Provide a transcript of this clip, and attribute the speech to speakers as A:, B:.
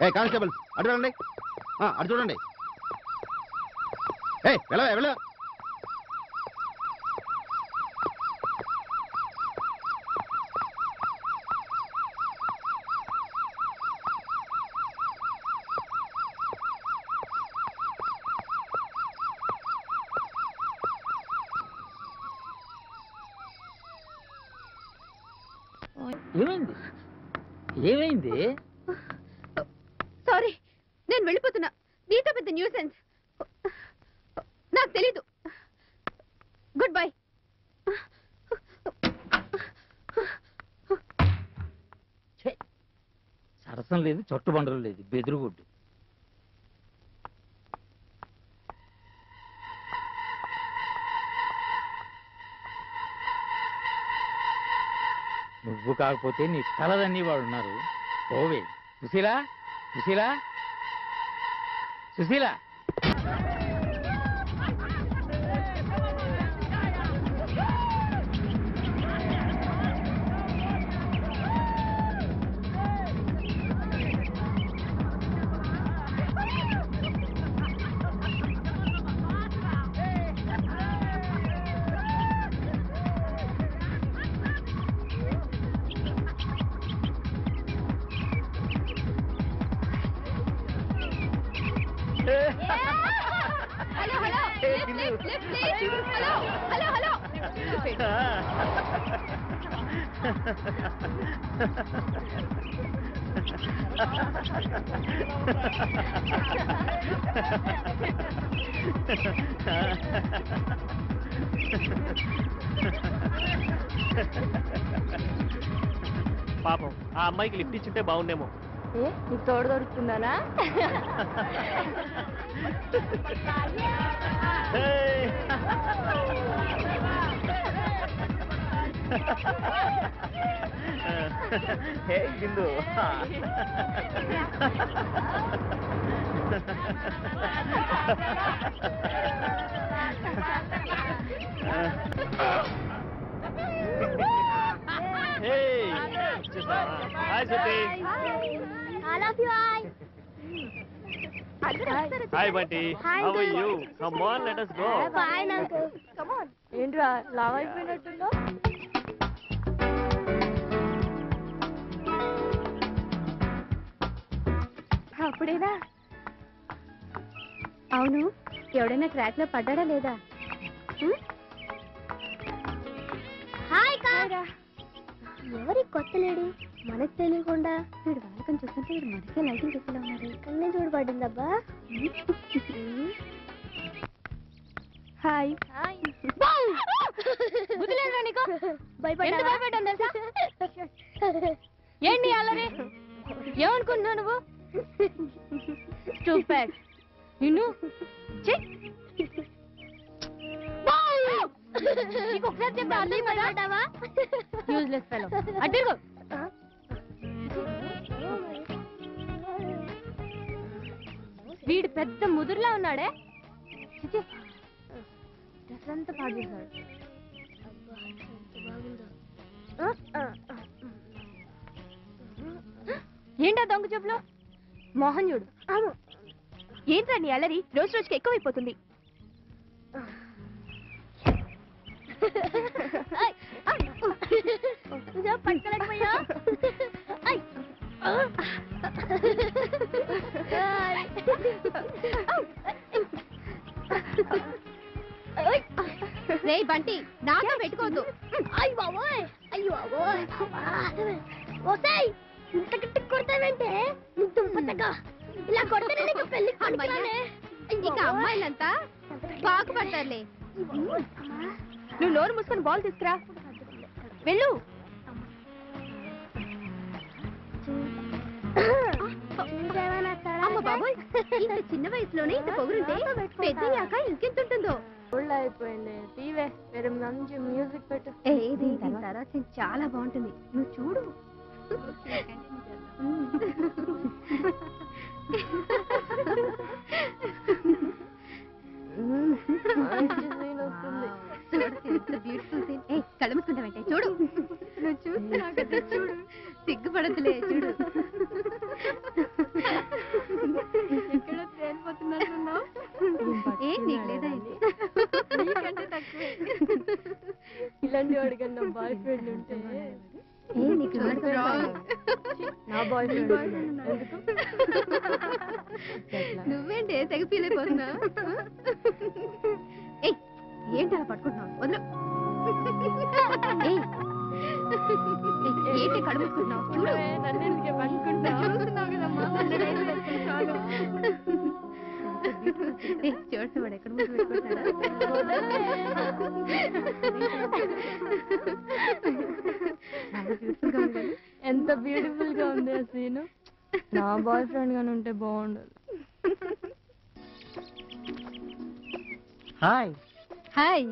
A: ఏ constable అటు రండి, అటు చూడండి. ఏ వెళ్ళవే వెళ్ళ.
B: ఏమైంది ఏమైంది?
C: సారీ, నేను వెళ్ళిపోతున్నా. నీతో పెద్ద న్యూసెన్స్. నాకు తెలీదు. Good bye.
B: సరసం లేదు, చొట్టుబండలు లేదు, బెదురుగుడ్డు. నువ్వు కాకపోతే నీ తలదన్నీ వాడు ఉన్నారు. ఓవే సుశీల, సుశీల, సుశీల.
D: పాపం ఆ అమ్మాయికి లిఫ్ట్ ఇచ్చుంటే బాగుండేమో.
C: నీకు తోడు దొరుకుతుందానా?
D: Hey Bindu, hi Suthi. Hi Bunty, how are you? Come on, let us go.
C: Fine uncle, come on. ఏంట్రా లావ్ అయిపోయినట్టున్నా? అప్పుడేనా? అవును, ఎవడైనా ట్రాక్ లో పడ్డా లేదా? హాయ్ కారా. ఎవరి కొత్త లేడు మనకు తెలియకుండా? వీడు వాళ్ళకం చూస్తుంటే వీడు మనకే లైటింగ్ చేసేలా ఉన్నాడు. కన్నే చూడబడిందబ్బా. హాయ్. బుద్ధిలేదురా నీకు? భయపడ్డా తెలుసా? ఏంటి అల్లరి? ఏమనుకుంటున్నావు నువ్వు? స్టూపిడ్. నిన్ను ఒకసారి చెప్తే అర్థం పడ్డావా? Useless fellow. అడ్డుగో. వీడు పెద్ద ముదురులా ఉన్నాడే. డ్రెస్ అంతా పాడు చేశాడు. ఏంటా దొంగ చెప్పులో? మోహన్ చూడు. ఏంట్రా నీ అల్లరి రోజు రోజుకి ఎక్కువైపోతుంది. పట్టుకోలేకపోయా? రే బంటి, నాతో పెట్టుకోవద్దు. అయ్యి బాబోయ్, అయ్యో బాబోయ్. ఓసాయ్, ఇంత గట్టి కొడతావంటే దుంపతగా ఇలా కొడితే నీకు పెళ్లి కొడుకునే. ఇంకా అమ్మాయిలంతా బాగుపడతారులే. నువ్వు నోరు మూసుకొని బాల్ తీసుకురా. వెళ్ళు. అమ్మ బాబోయ్, ఇంత చిన్న వయసులోనే ఇంత పొగురుంటే పెద్దయ్యాక ఇంకెంతుంటుందో. ఒళ్ళు అయిపోయింది. టీవే వేరే మంచి మ్యూజిక్ పెట్టు. ఏది తర్వాత చాలా బాగుంటుంది, నువ్వు చూడు. Beautiful scene. ఏ కళ్ళు మూసుకుంటావంటే చూడు. నువ్వు చూస్తున్నావు కదా, చూడు. సిగ్గుపడదులే, చూడు. నీకు లేదా నీకంటే తక్కువే.
E: ఇలాంటి వాడికి నా బాయ్ ఫ్రెండ్ ఉంటే
C: నీకు
E: నా బాయ్ ఫ్రెండ్
C: నువ్వేంటే తెగ ఫీల్ అయిపోతున్నా? ఏంటి అలా పట్టుకుంటున్నావు? వదలు. ఏంటి కడుముకుంటున్నావు? చూడు
E: నన్ను ఎందుకే పట్టుకుంటావు?
C: చూస్తున్నావు కదమ్మా. చూడండి వాడు ఎక్కడ ముందు పెట్టుకుంటాడా?
E: ఎంత బ్యూటిఫుల్ గా ఉంది ఆ సీను. నా బాయ్ ఫ్రెండ్ గాని ఉంటే బాగుండదు.
B: Hi
C: hi.